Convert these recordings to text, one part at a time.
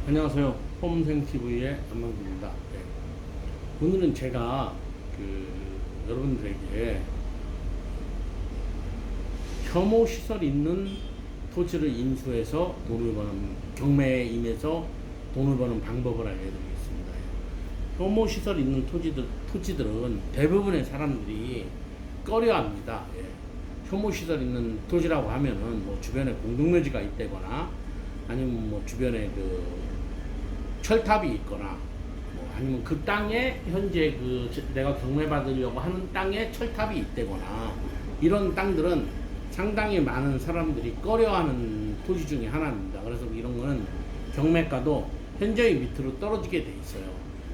안녕하세요. 폼생TV의 안만구입니다. 오늘은 제가 여러분들에게 혐오시설 있는 토지를 인수해서 돈을 버는, 경매에 임해서 돈을 버는 방법을 알려드리겠습니다. 혐오시설 있는 토지들은 대부분의 사람들이 꺼려합니다. 혐오시설 있는 토지라고 하면은 뭐 주변에 공동묘지가 있다거나 아니면 뭐 주변에 철탑이 있거나 뭐 아니면 그 땅에 현재 내가 경매받으려고 하는 땅에 철탑이 있다거나 이런 땅들은 상당히 많은 사람들이 꺼려하는 토지 중에 하나입니다. 그래서 이런 거는 경매가도 현저히 밑으로 떨어지게 돼 있어요.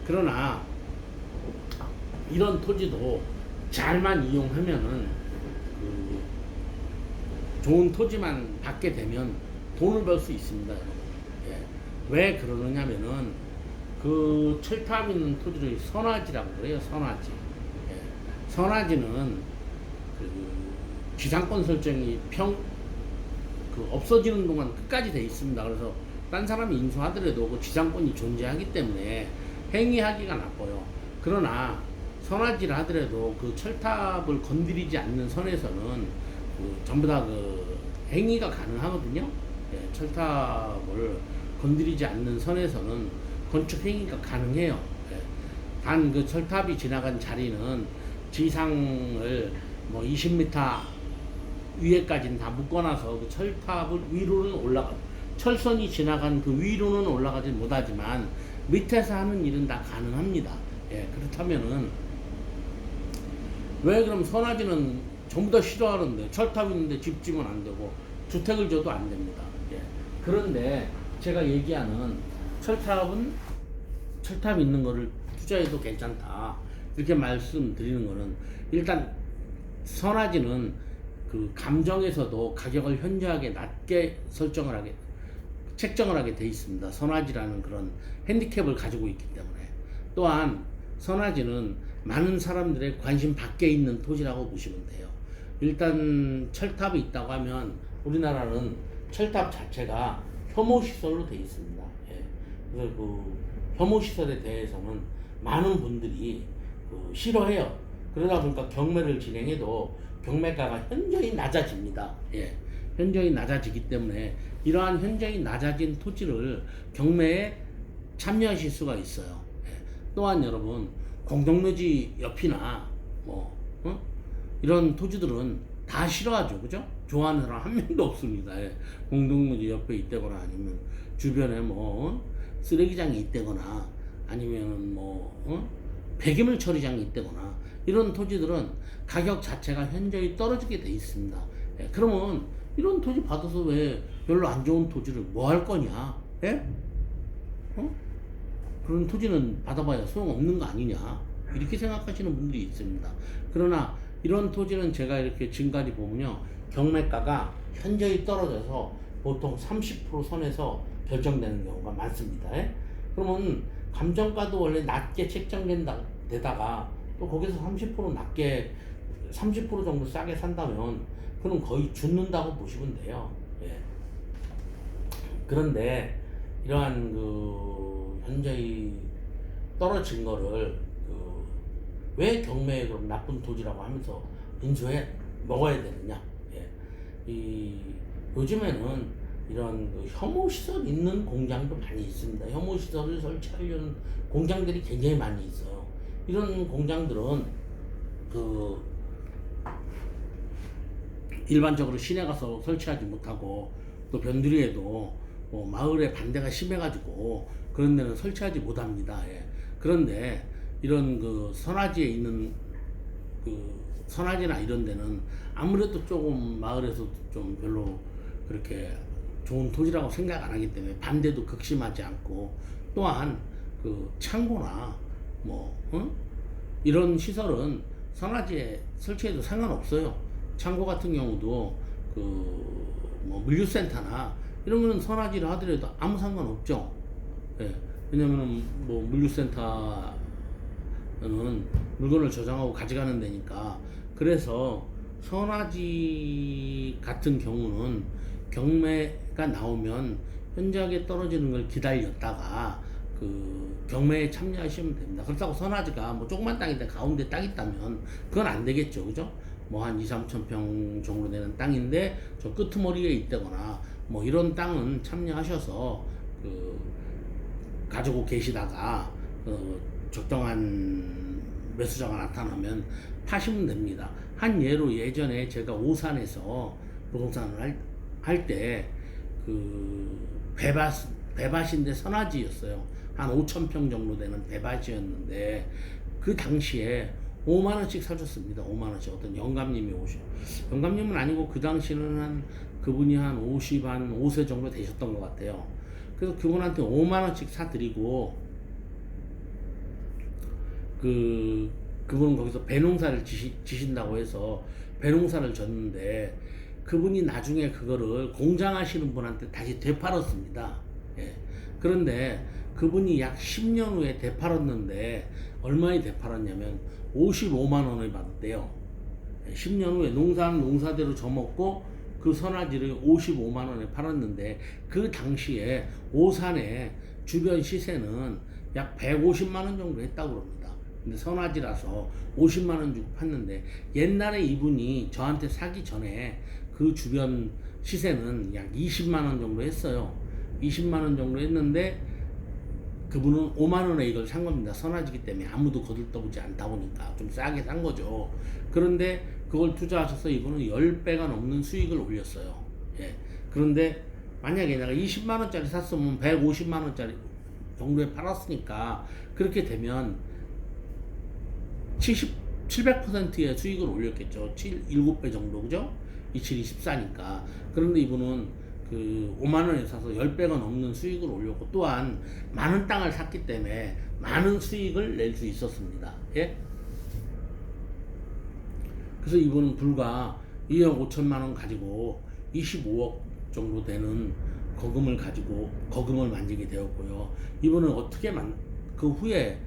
그러나 이런 토지도 잘만 이용하면은 좋은 토지만 받게 되면 돈을 벌 수 있습니다, 여러분. 왜 그러느냐면은 철탑 있는 토지를 선화지라고 그래요. 선화지. 선화지는 지상권 설정이 없어지는 동안 끝까지 돼 있습니다. 그래서 딴 사람이 인수하더라도 그 지상권이 존재하기 때문에 행위하기가 나빠요. 그러나 선화지를 하더라도 그 철탑을 건드리지 않는 선에서는 전부 다 행위가 가능하거든요. 철탑을 건드리지 않는 선에서는 건축 행위가 가능해요. 단 철탑이 지나간 자리는 지상을 뭐 20m 위에까지는 다 묶어놔서 철탑을 위로는 철선이 지나간 위로는 올라가지 못하지만 밑에서 하는 일은 다 가능합니다. 그렇다면은 왜 그럼 선화지는 전부 다 싫어하는데 철탑 있는데 집 지면 안 되고 주택을 줘도 안 됩니다. 그런데 제가 얘기하는 철탑 있는 거를 투자해도 괜찮다 이렇게 말씀드리는 거는, 일단 선화지는 감정에서도 가격을 현저하게 낮게 책정을 하게 돼 있습니다. 선화지라는 그런 핸디캡을 가지고 있기 때문에. 또한 선화지는 많은 사람들의 관심 밖에 있는 토지라고 보시면 돼요. 일단 철탑이 있다고 하면 우리나라는 철탑 자체가 혐오시설로 되어 있습니다. 그래서 혐오시설에 대해서는 많은 분들이 싫어해요. 그러다 보니까 경매를 진행해도 경매가가 현저히 낮아집니다. 현저히 낮아지기 때문에 이러한 현저히 낮아진 토지를 경매에 참여하실 수가 있어요. 또한 여러분, 공동묘지 옆이나 이런 토지들은 다 싫어하죠. 그죠? 좋아하는 사람 한 명도 없습니다. 공동묘지 옆에 있다거나 아니면 주변에 쓰레기장이 있다거나 아니면 폐기물 처리장이 있다거나 이런 토지들은 가격 자체가 현저히 떨어지게 돼 있습니다. 그러면 이런 토지 받아서 왜 별로 안 좋은 토지를 뭐 할 거냐? 그런 토지는 받아봐야 소용없는 거 아니냐? 이렇게 생각하시는 분들이 있습니다. 그러나 이런 토지는 제가 이렇게 지금까지 보면요, 경매가가 현저히 떨어져서 보통 30% 선에서 결정되는 경우가 많습니다. 그러면 감정가도 원래 낮게 책정되다가 또 거기서 30% 낮게 30% 정도 싸게 산다면 그럼 거의 죽는다고 보시면 돼요. 그런데 이러한 현저히 떨어진 거를 왜 경매에 그럼 나쁜 토지라고 하면서 인수해 먹어야 되느냐? 요즘에는 이런 혐오시설 있는 공장도 많이 있습니다. 혐오시설을 설치하려는 공장들이 굉장히 많이 있어요. 이런 공장들은 일반적으로 시내 가서 설치하지 못하고 또 변두리에도 마을에 반대가 심해가지고 그런 데는 설치하지 못합니다. 그런데 이런 선화지에 있는 선화지나 이런 데는 아무래도 조금 마을에서 좀 별로 그렇게 좋은 토지라고 생각 안 하기 때문에 반대도 극심하지 않고, 또한 창고나 이런 시설은 선화지에 설치해도 상관없어요. 창고 같은 경우도 물류센터나 이런 거는 선화지를 하더라도 아무 상관없죠. 왜냐면은 물류센터는 물건을 저장하고 가져가는 데니까. 그래서 선화지 같은 경우는 경매가 나오면 현저하게 떨어지는 걸 기다렸다가 그 경매에 참여하시면 됩니다. 그렇다고 선화지가 뭐 조그만 땅인데 가운데 땅 있다면 그건 안 되겠죠, 그죠? 뭐 한 2, 3천 평 정도 되는 땅인데 저 끄트머리에 있다거나 뭐 이런 땅은 참여하셔서 그 가지고 계시다가 적정한 매수자가 나타나면 파시면 됩니다. 한 예로 예전에 제가 오산에서 부동산을 할 때 그 배밭인데 선화지였어요. 한 5천 평 정도 되는 배밭이었는데 그 당시에 5만 원씩 사줬습니다. 5만 원씩 어떤 영감님이 영감님은 아니고 그 당시는 한 그분이 한 5세 정도 되셨던 것 같아요. 그래서 그분한테 5만 원씩 사드리고 그분은 거기서 배농사를 지신다고 해서 배농사를 졌는데 그분이 나중에 그거를 공장하시는 분한테 다시 되팔았습니다. 예. 그런데 그분이 약 10년 후에 되팔았는데 얼마에 되팔았냐면 55만 원을 받았대요. 10년 후에 농사대로 져먹고 그 선화지를 55만 원에 팔았는데 그 당시에 오산의 주변 시세는 약 150만 원 정도 했다고 그럽니다. 근데 선화지라서 50만 원 주고 팠는데 옛날에 이분이 저한테 사기 전에 그 주변 시세는 약 20만 원 정도 했어요. 20만 원 정도 했는데 그분은 5만 원에 이걸 산 겁니다. 선화지기 때문에 아무도 거들떠보지 않다 보니까 좀 싸게 산 거죠. 그런데 그걸 투자하셔서 이분은 10배가 넘는 수익을 올렸어요. 예. 그런데 만약에 내가 20만 원짜리 샀으면 150만 원짜리 정도에 팔았으니까 그렇게 되면 700%의 수익을 올렸겠죠. 7배 정도, 그죠? 27이 14니까. 그런데 이분은 그 5만 원에 사서 10배가 넘는 수익을 올렸고 또한 많은 땅을 샀기 때문에 많은 수익을 낼 수 있었습니다. 예? 그래서 이분은 불과 2억 5천만 원 가지고 25억 정도 되는 거금을 만지게 되었고요. 이분은 어떻게 그 후에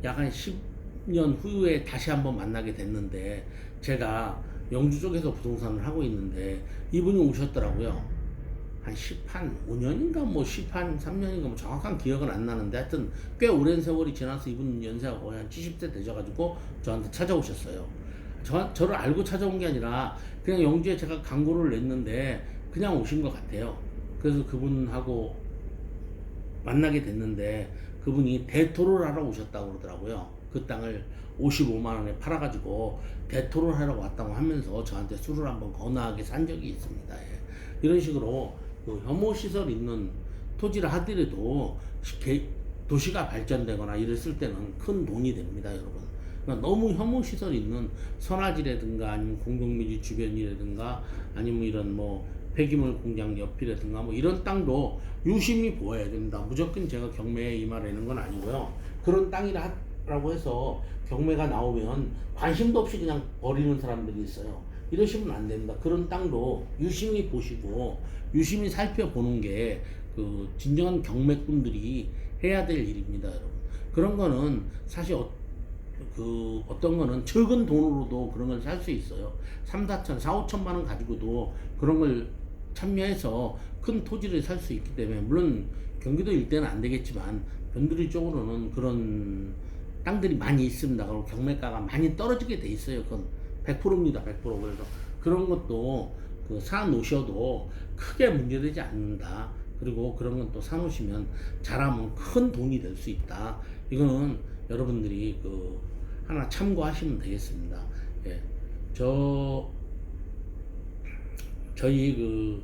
약 한 10년 후에 다시 한번 만나게 됐는데 제가 영주 쪽에서 부동산을 하고 있는데 이분이 오셨더라고요. 한 5년인가 뭐 3년인가 뭐 정확한 기억은 안 나는데 하여튼 꽤 오랜 세월이 지나서 이분 연세가 거의 한 70대 되셔가지고 저한테 찾아오셨어요. 저를 알고 찾아온 게 아니라 그냥 영주에 제가 광고를 냈는데 그냥 오신 것 같아요. 그래서 그분하고 만나게 됐는데 그분이 대토를 하러 오셨다고 그러더라고요. 그 땅을 55만 원에 팔아가지고 대토를 하러 왔다고 하면서 저한테 술을 한번 거나하게 산 적이 있습니다. 예. 이런 식으로 그 혐오시설 있는 토지를 하더라도 도시가 발전되거나 이랬을 때는 큰 돈이 됩니다, 여러분. 그러니까 너무 혐오시설 있는 선화지라든가 아니면 공동묘지 주변이라든가 아니면 이런 뭐 폐기물 공장 옆이라든가 뭐 이런 땅도 유심히 보아야 됩니다. 무조건 제가 경매에 임하라는 건 아니고요. 그런 땅이라고 해서 경매가 나오면 관심도 없이 그냥 버리는 사람들이 있어요. 이러시면 안 됩니다. 그런 땅도 유심히 보시고 유심히 살펴보는 게 그 진정한 경매꾼들이 해야 될 일입니다, 여러분. 그런 거는 사실 어떤 거는 적은 돈으로도 그런 걸 살 수 있어요. 3, 4천, 4, 5천만 원 가지고도 그런 걸 참여해서 큰 토지를 살 수 있기 때문에 물론 경기도 일대는 안 되겠지만 변두리 쪽으로는 그런 땅들이 많이 있습니다. 그리고 경매가가 많이 떨어지게 돼 있어요. 그건 100%입니다. 100%. 그래서 그런 것도 그 사놓으셔도 크게 문제되지 않는다. 그리고 그런 건 또 사놓으시면 잘하면 큰 돈이 될 수 있다. 이거는 여러분들이 그 하나 참고하시면 되겠습니다. 예. 저희 그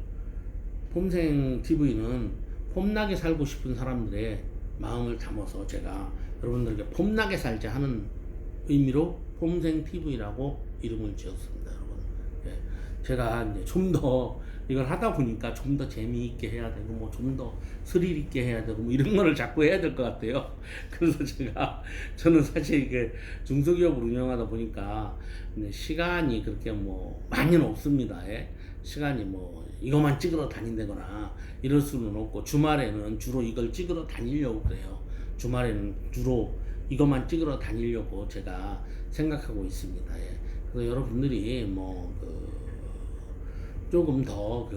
폼생 TV는 폼나게 살고 싶은 사람들의 마음을 담아서 제가 여러분들에게 폼나게 살자 하는 의미로 폼생 TV라고 이름을 지었습니다, 여러분. 예. 제가 이제 좀 더 이걸 하다 보니까 좀 더 재미있게 해야 되고 뭐 좀 더 스릴 있게 해야 되고 뭐 이런 거를 자꾸 해야 될 것 같아요. 그래서 저는 사실 이게 중소기업을 운영하다 보니까 시간이 그렇게 뭐 많이는 없습니다. 예. 시간이 뭐 이것만 찍으러 다닌다거나 이럴 수는 없고 주말에는 주로 이걸 찍으러 다니려고 그래요. 주말에는 주로 이것만 찍으러 다니려고 제가 생각하고 있습니다. 예. 그래서 여러분들이 뭐 조금 더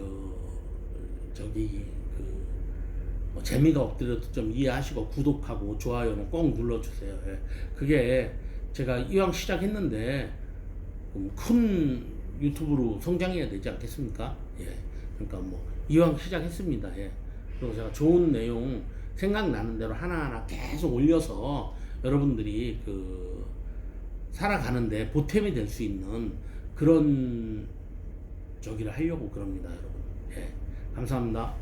뭐 재미가 없더라도 좀 이해하시고 구독하고 좋아요는 꼭 눌러주세요. 예. 그게 제가 이왕 시작했는데 큰 유튜브로 성장해야 되지 않겠습니까? 예. 그러니까 뭐 이왕 시작했습니다. 예. 그리고 제가 좋은 내용 생각나는 대로 하나하나 계속 올려서 여러분들이 그 살아가는데 보탬이 될 수 있는 그런 저기를 하려고 그럽니다, 여러분. 예. 감사합니다.